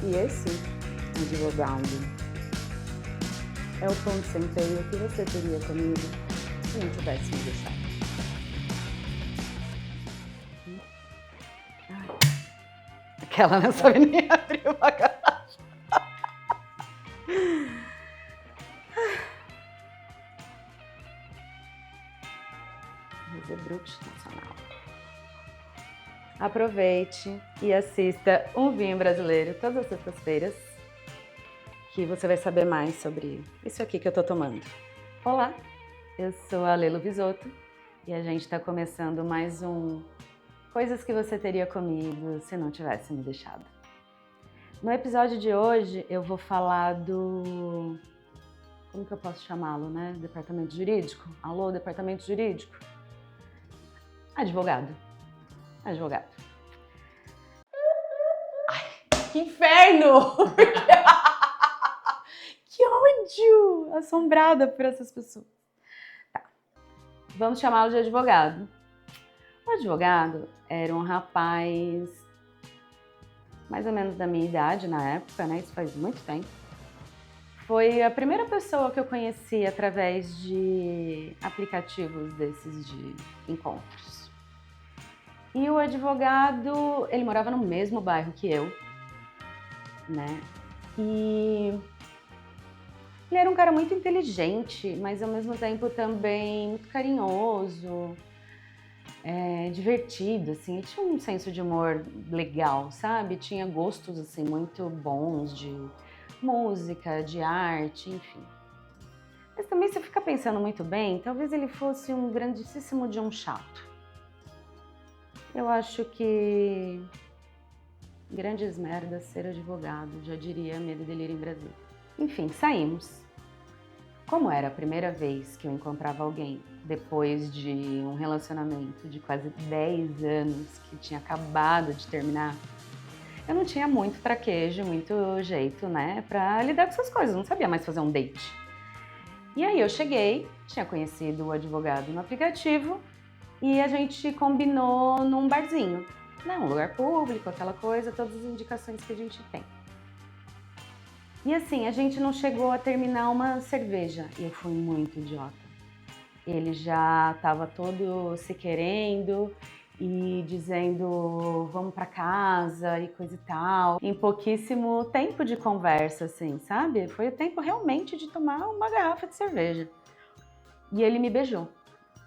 E esse advogado é o ponto sem freio que você teria comigo se não tivesse me deixado. Aquela não sabe nem abrir uma garrafa. Brute Nacional. Aproveite e assista Um Vinho Brasileiro todas as sextas-feiras, que você vai saber mais sobre isso aqui que eu tô tomando. Olá, eu sou a Lelo Bisotto e a gente tá começando mais um Coisas que você teria comido se não tivesse me deixado. No episódio de hoje eu vou falar do... como que eu posso chamá-lo, né? Departamento jurídico? Alô, departamento jurídico? Advogado. Advogado. Ai, que inferno! Que ódio! Assombrada por essas pessoas. Tá. Vamos chamá-lo de advogado. O advogado era um rapaz mais ou menos da minha idade na época, né? Isso faz muito tempo. Foi a primeira pessoa que eu conheci através de aplicativos desses de encontros. E o advogado, ele morava no mesmo bairro que eu, né? E ele era um cara muito inteligente, mas ao mesmo tempo também muito carinhoso, divertido, assim. Ele tinha um senso de humor legal, sabe? Tinha gostos, assim, muito bons de música, de arte, enfim. Mas também, se eu ficar pensando muito bem, talvez ele fosse um grandíssimo de um chato. Eu acho que grandes merdas ser advogado, já diria Medo e Delírio em Brasília. Enfim, saímos. Como era a primeira vez que eu encontrava alguém depois de um relacionamento de quase 10 anos que tinha acabado de terminar, eu não tinha muito traquejo, muito jeito, né, pra lidar com essas coisas, não sabia mais fazer um date. E aí eu cheguei, tinha conhecido o advogado no aplicativo e a gente combinou num barzinho, né, um lugar público, aquela coisa, todas as indicações que a gente tem. E assim, a gente não chegou a terminar uma cerveja e eu fui muito idiota. Ele já estava todo se querendo e dizendo vamos pra casa e coisa e tal. Em pouquíssimo tempo de conversa, assim, sabe? Foi o tempo realmente de tomar uma garrafa de cerveja. E ele me beijou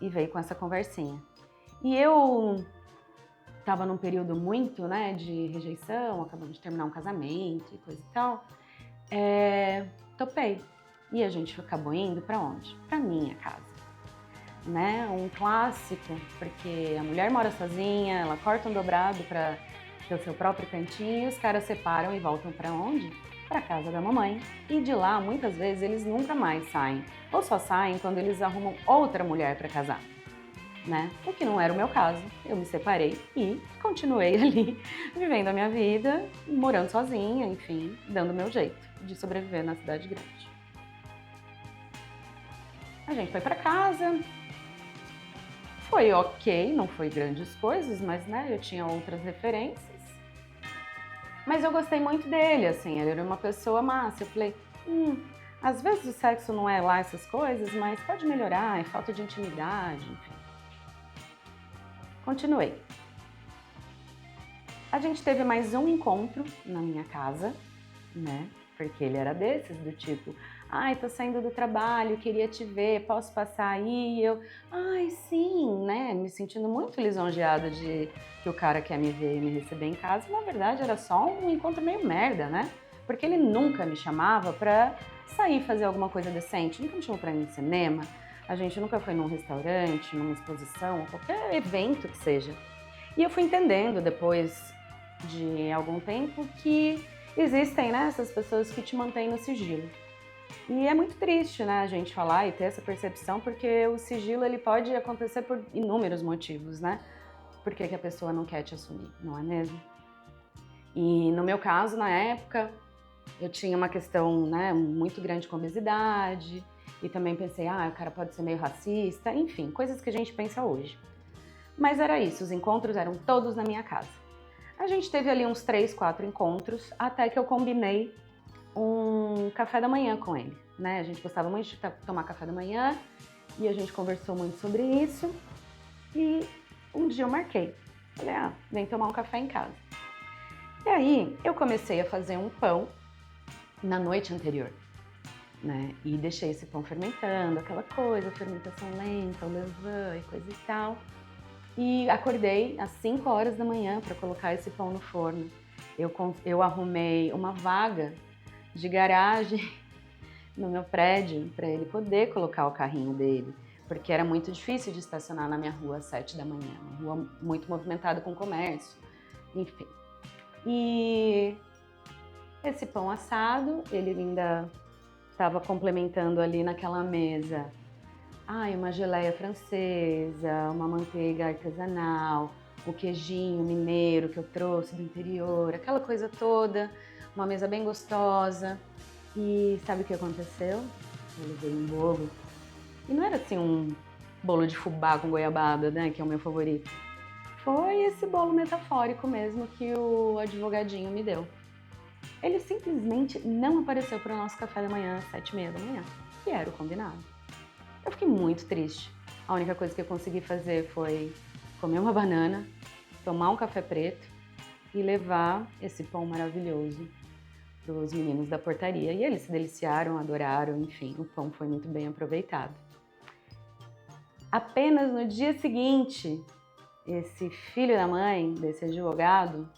e veio com essa conversinha. E eu estava num período muito, né, de rejeição, acabando de terminar um casamento e coisa e tal. Topei. E a gente acabou indo pra onde? Pra minha casa. Né? Um clássico, porque a mulher mora sozinha, ela corta um dobrado pra ter o seu próprio cantinho, os caras separam e voltam pra onde? Pra casa da mamãe. E de lá, muitas vezes, eles nunca mais saem. Ou só saem quando eles arrumam outra mulher pra casar. Né? O que não era o meu caso. Eu me separei e continuei ali, vivendo a minha vida, morando sozinha, enfim, dando o meu jeito de sobreviver na cidade grande. A gente foi pra casa, foi ok, não foi grandes coisas, mas né, eu tinha outras referências. Mas eu gostei muito dele, assim, ele era uma pessoa massa. Eu falei, às vezes o sexo não é lá essas coisas, mas pode melhorar, é falta de intimidade, enfim. Continuei. A gente teve mais um encontro na minha casa, né? Porque ele era desses, do tipo, ai, tô saindo do trabalho, queria te ver, posso passar aí? E eu, ai, sim, né? Me sentindo muito lisonjeada de que o cara quer me ver e me receber em casa. Na verdade, era só um encontro meio merda, né? Porque ele nunca me chamava pra sair fazer alguma coisa decente, nunca me chamou pra ir no cinema. A gente nunca foi num restaurante, numa exposição, qualquer evento que seja. E eu fui entendendo depois de algum tempo que existem, né, essas pessoas que te mantêm no sigilo. E é muito triste, né, a gente falar e ter essa percepção, porque o sigilo ele pode acontecer por inúmeros motivos, né? Por que a pessoa não quer te assumir, não é mesmo? E no meu caso, na época, eu tinha uma questão, né, muito grande com obesidade. E também pensei, o cara pode ser meio racista, enfim, coisas que a gente pensa hoje. Mas era isso, os encontros eram todos na minha casa. A gente teve ali uns 3, 4 encontros, até que eu combinei um café da manhã com ele, né? A gente gostava muito de tomar café da manhã e a gente conversou muito sobre isso. E um dia eu marquei. Falei, vem tomar um café em casa. E aí eu comecei a fazer um pão na noite anterior, né? E deixei esse pão fermentando, aquela coisa, fermentação lenta, o levain e coisa e tal. E acordei às 5 horas da manhã para colocar esse pão no forno. Eu arrumei uma vaga de garagem no meu prédio para ele poder colocar o carrinho dele, porque era muito difícil de estacionar na minha rua às 7 da manhã, uma rua muito movimentada com comércio, enfim. E esse pão assado, ele ainda estava complementando ali naquela mesa, uma geleia francesa, uma manteiga artesanal, o queijinho mineiro que eu trouxe do interior, aquela coisa toda, uma mesa bem gostosa. E sabe o que aconteceu? Eu levei um bolo. E não era assim um bolo de fubá com goiabada, né, que é o meu favorito. Foi esse bolo metafórico mesmo que o advogadinho me deu. Ele simplesmente não apareceu para o nosso café da manhã às 7h30 da manhã, que era o combinado. Eu fiquei muito triste. A única coisa que eu consegui fazer foi comer uma banana, tomar um café preto e levar esse pão maravilhoso para os meninos da portaria. E eles se deliciaram, adoraram, enfim, o pão foi muito bem aproveitado. Apenas no dia seguinte, esse filho da mãe desse advogado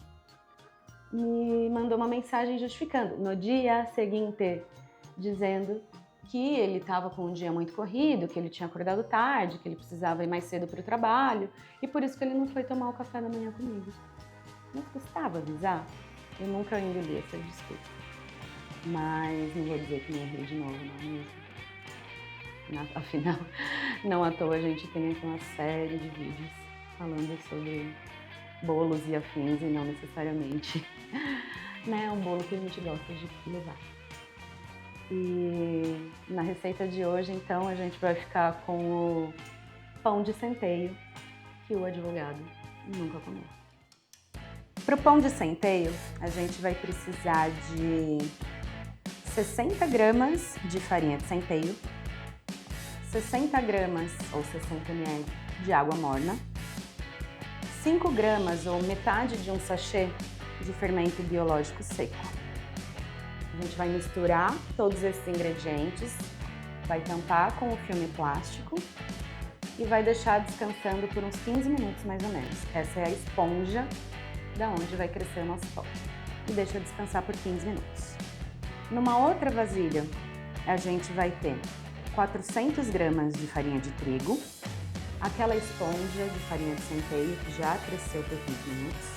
me mandou uma mensagem justificando, no dia seguinte, dizendo que ele estava com um dia muito corrido, que ele tinha acordado tarde, que ele precisava ir mais cedo para o trabalho e por isso que ele não foi tomar o café da manhã comigo. Mas custava avisar? Eu nunca engoli essa desculpa. Mas não vou dizer que não errei de novo, não é mesmo? Afinal, não à toa a gente tem aqui uma série de vídeos falando sobre bolos e afins e não necessariamente um bolo que a gente gosta de levar. E na receita de hoje, então, a gente vai ficar com o pão de centeio que o advogado nunca comeu. Para o pão de centeio, a gente vai precisar de 60 gramas de farinha de centeio, 60 gramas ou 60 ml de água morna, 5 gramas ou metade de um sachê de fermento biológico seco. A gente vai misturar todos esses ingredientes, vai tampar com o filme plástico e vai deixar descansando por uns 15 minutos mais ou menos. Essa é a esponja da onde vai crescer o nosso pão. E deixa descansar por 15 minutos. Numa outra vasilha, a gente vai ter 400 gramas de farinha de trigo, aquela esponja de farinha de centeio que já cresceu por 15 minutos.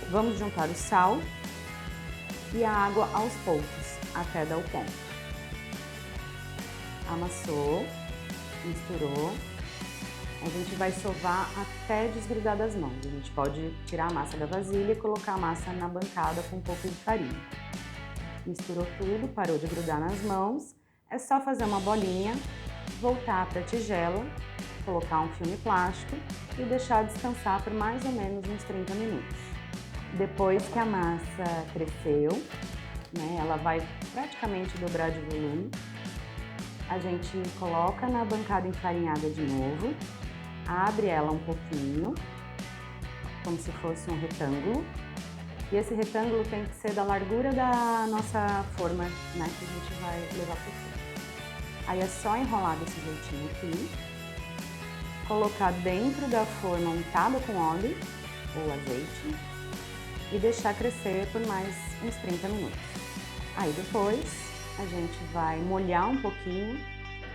Vamos juntar o sal e a água aos poucos, até dar o ponto. Amassou, misturou. A gente vai sovar até desgrudar das mãos. A gente pode tirar a massa da vasilha e colocar a massa na bancada com um pouco de farinha. Misturou tudo, parou de grudar nas mãos. É só fazer uma bolinha, voltar para a tigela, colocar um filme plástico e deixar descansar por mais ou menos uns 30 minutos. Depois que a massa cresceu, ela vai praticamente dobrar de volume, a gente coloca na bancada enfarinhada de novo, abre ela um pouquinho, como se fosse um retângulo, e esse retângulo tem que ser da largura da nossa forma, que a gente vai levar para o forno. Aí é só enrolar desse jeitinho aqui, colocar dentro da forma untada com óleo ou azeite e deixar crescer por mais uns 30 minutos. Aí depois a gente vai molhar um pouquinho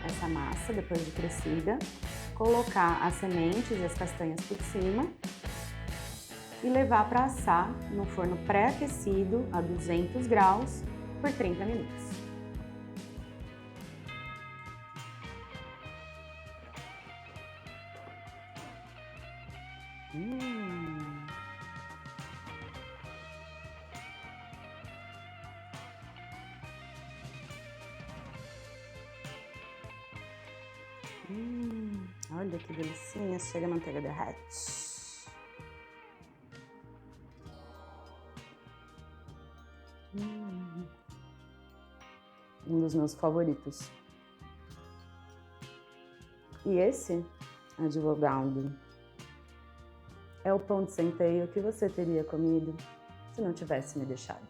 essa massa depois de crescida, colocar as sementes e as castanhas por cima e levar para assar no forno pré-aquecido a 200 graus por 30 minutos. Olha que delicinha, chega a manteiga derrete. Um dos meus favoritos. E esse, advogado, é o pão de centeio que você teria comido se não tivesse me deixado.